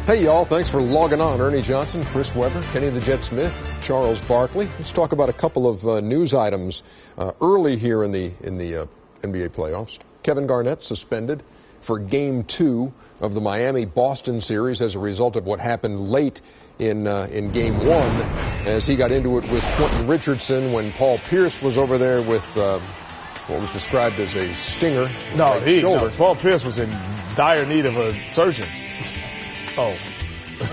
Hey, y'all. Thanks for logging on. Ernie Johnson, Chris Webber, Kenny the Jet Smith, Charles Barkley. Let's talk about a couple of news items early here in the NBA playoffs. Kevin Garnett suspended for Game 2 of the Miami-Boston series as a result of what happened late in Game 1 as he got into it with Quentin Richardson when Paul Pierce was over there with what was described as a stinger. No, Paul Pierce was in dire need of a surgeon. Oh,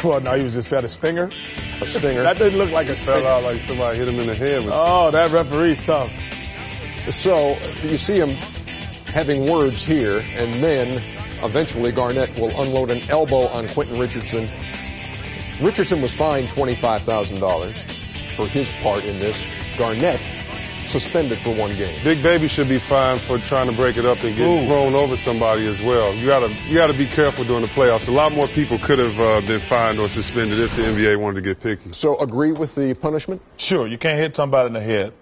well, no, he was just at a stinger. A stinger. That didn't look like a stinger. Fell out like somebody hit him in the head. Oh, that referee's tough. So you see him having words here, and then eventually Garnett will unload an elbow on Quentin Richardson. Richardson was fined $25,000 for his part in this. Garnett suspended for 1 game. Big Baby should be fined for trying to break it up and get thrown over somebody as well. You gotta be careful during the playoffs. A lot more people could have been fined or suspended if the NBA wanted to get picky. So agree with the punishment? Sure, you can't hit somebody in the head.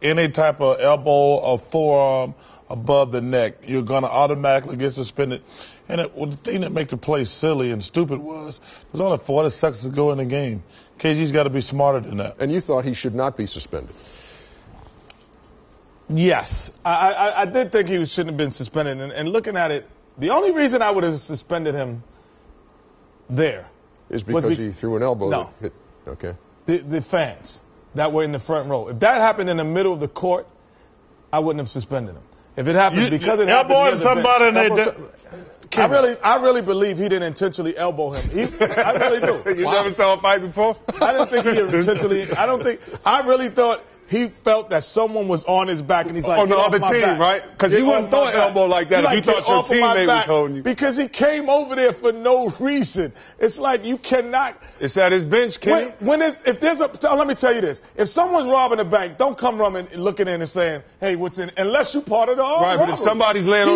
Any type of elbow or forearm above the neck, you're going to automatically get suspended. And the thing that made the play silly and stupid was there's only 40 seconds to go in the game. KG's got to be smarter than that. And you thought he should not be suspended? Yes. I did think he shouldn't have been suspended. And looking at it, the only reason I would have suspended him there is because he threw an elbow that hit. Okay. The fans that were in the front row. If that happened in the middle of the court, I wouldn't have suspended him. If it happened because it happened elbowing somebody I really believe he didn't intentionally elbow him. I really do. You never saw a fight before? I didn't think he intentionally. I really thought he felt that someone was on his back, and he's like, on the other team, right? Because you wouldn't throw an elbow like that if you thought your teammate was holding you. Because he came over there for no reason. It's like you cannot. It's at his bench, Kenny. Let me tell you this: if someone's robbing a bank, don't come running, looking in and saying, "Hey, what's in?" Unless you part of the armed robbery. Right, but if somebody's laying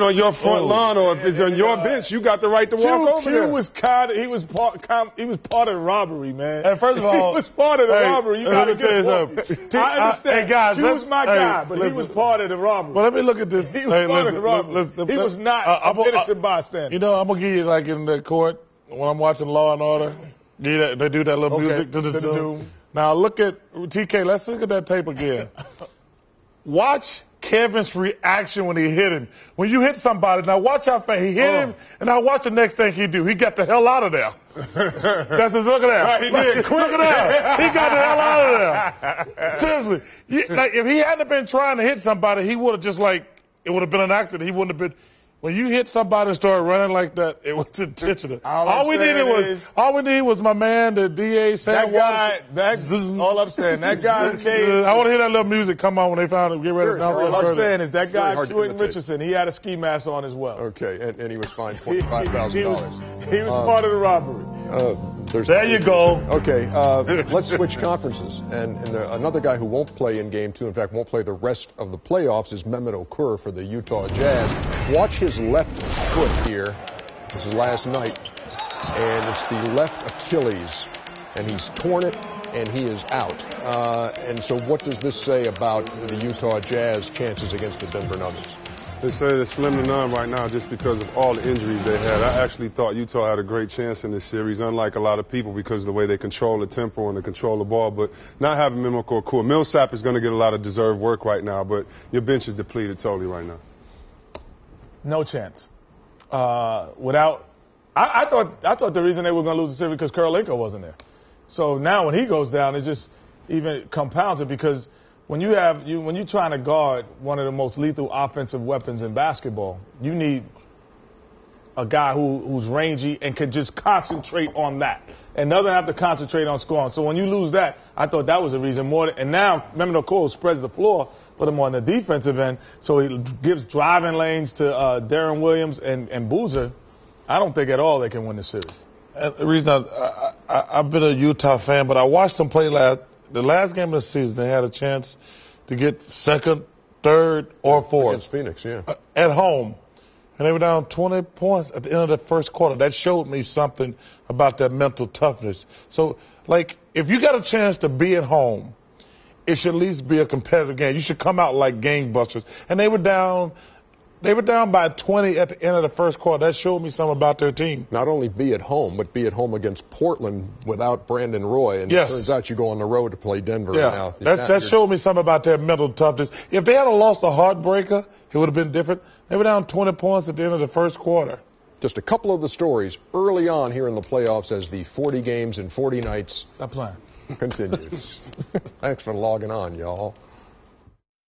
on your front lawn, or if it's on your bench, you got the right to walk over there. He was part of the robbery, man. And first of all, he was part of the robbery. You got to get. I understand. Hey guys, he was my guy, but he was part of the robbery. Well, let me look at this. He was part of the robbery. He was not an innocent bystander. You know, I'm gonna give you like in the court when I'm watching Law and Order. They do that little music to the doom. Now look at TK. Let's look at that tape again. Watch Kevin's reaction when he hit him. When you hit somebody, now watch how fast he hit him, and now watch the next thing he do. He got the hell out of there. That's his. Look at that. Right, he did. Look at that. He got the hell out of there. Seriously, if he hadn't been trying to hit somebody, he would have just it would have been an accident. He wouldn't have been. When you hit somebody and start running like that, it was intentional. All we needed was my man, the DA, Sam Waters. All I'm saying, that guy came. I want to hear that little music come on when they found him. Get ready to All I'm saying is that guy, Quentin Richardson, he had a ski mask on as well. Okay, and he was fined $25,000. He was part of the robbery. There you go. Okay, let's switch conferences. And another guy who won't play in Game 2, in fact, won't play the rest of the playoffs, is Mehmet Okur for the Utah Jazz. Watch his left foot here. This is last night. And it's the left Achilles. And he's torn it, and he is out. And so what does this say about the Utah Jazz chances against the Denver Nuggets? They say they're slim to none right now just because of all the injuries they had. I actually thought Utah had a great chance in this series, unlike a lot of people, because of the way they control the tempo and they control the ball. But not having Mehmet Okur, Millsap is going to get a lot of deserved work right now, but your bench is depleted totally right now. No chance. I thought the reason they were going to lose the series because Karolinko wasn't there. So now when he goes down, it just even compounds it because when you're trying to guard one of the most lethal offensive weapons in basketball, you need a guy who's rangy and can just concentrate on that and doesn't have to concentrate on scoring. So when you lose that, I thought that was the reason more. And now Mehmet Okur spreads the floor for them on the defensive end, so he gives driving lanes to Darren Williams and Boozer. I don't think at all they can win the series. And the reason I've been a Utah fan, but I watched them play the last game of the season. They had a chance to get second, third, or fourth. Against Phoenix, yeah. At home. And they were down 20 points at the end of the first quarter. That showed me something about that mental toughness. So, if you got a chance to be at home, it should at least be a competitive game. You should come out like gangbusters. And they were down They were down by 20 at the end of the first quarter. That showed me something about their team. Not only be at home, but be at home against Portland without Brandon Roy. And yes. It turns out you go on the road to play Denver. Yeah, Now, that showed me something about their mental toughness. If they had lost a heartbreaker, it would have been different. They were down 20 points at the end of the first quarter. Just a couple of the stories early on here in the playoffs as the 40 games and 40 nights Stop playing. continues. Thanks for logging on, y'all.